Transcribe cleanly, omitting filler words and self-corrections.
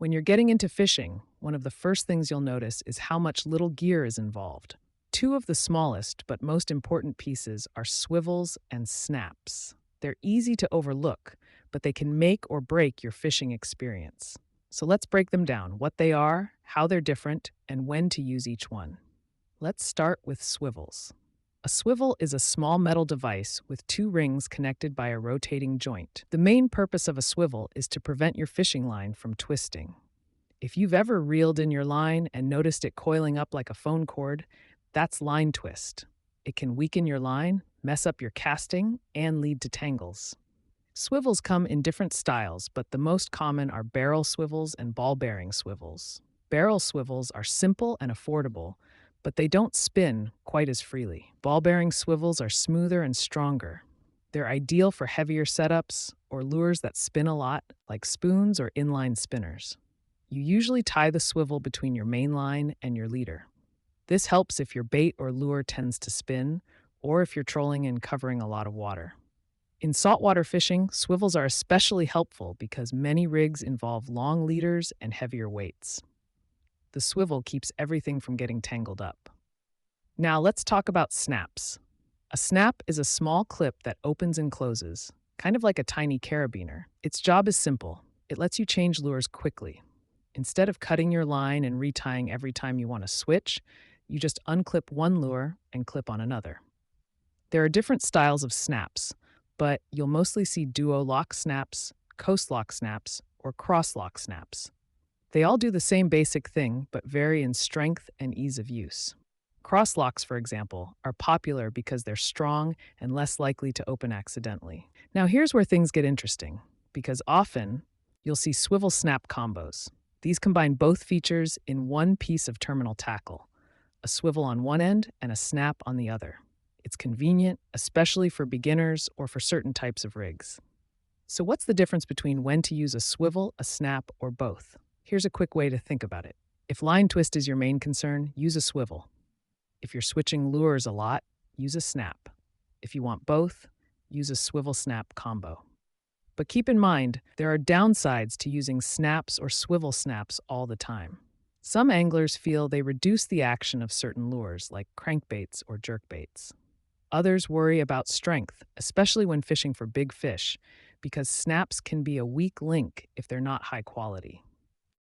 When you're getting into fishing, one of the first things you'll notice is how much little gear is involved. Two of the smallest but most important pieces are swivels and snaps. They're easy to overlook, but they can make or break your fishing experience. So let's break them down: what they are, how they're different, and when to use each one. Let's start with swivels. A swivel is a small metal device with two rings connected by a rotating joint. The main purpose of a swivel is to prevent your fishing line from twisting. If you've ever reeled in your line and noticed it coiling up like a phone cord, that's line twist. It can weaken your line, mess up your casting, and lead to tangles. Swivels come in different styles, but the most common are barrel swivels and ball bearing swivels. Barrel swivels are simple and affordable, but they don't spin quite as freely. Ball bearing swivels are smoother and stronger. They're ideal for heavier setups or lures that spin a lot, like spoons or inline spinners. You usually tie the swivel between your main line and your leader. This helps if your bait or lure tends to spin, or if you're trolling and covering a lot of water. In saltwater fishing, swivels are especially helpful because many rigs involve long leaders and heavier weights. The swivel keeps everything from getting tangled up. Now let's talk about snaps. A snap is a small clip that opens and closes, kind of like a tiny carabiner. Its job is simple. It lets you change lures quickly. Instead of cutting your line and retying every time you want to switch, you just unclip one lure and clip on another. There are different styles of snaps, but you'll mostly see duo lock snaps, coast lock snaps, or cross lock snaps. They all do the same basic thing, but vary in strength and ease of use. Cross locks, for example, are popular because they're strong and less likely to open accidentally. Now here's where things get interesting, because often you'll see swivel snap combos. These combine both features in one piece of terminal tackle, a swivel on one end and a snap on the other. It's convenient, especially for beginners or for certain types of rigs. So what's the difference between when to use a swivel, a snap, or both? Here's a quick way to think about it. If line twist is your main concern, use a swivel. If you're switching lures a lot, use a snap. If you want both, use a swivel snap combo. But keep in mind, there are downsides to using snaps or swivel snaps all the time. Some anglers feel they reduce the action of certain lures, like crankbaits or jerkbaits. Others worry about strength, especially when fishing for big fish, because snaps can be a weak link if they're not high quality.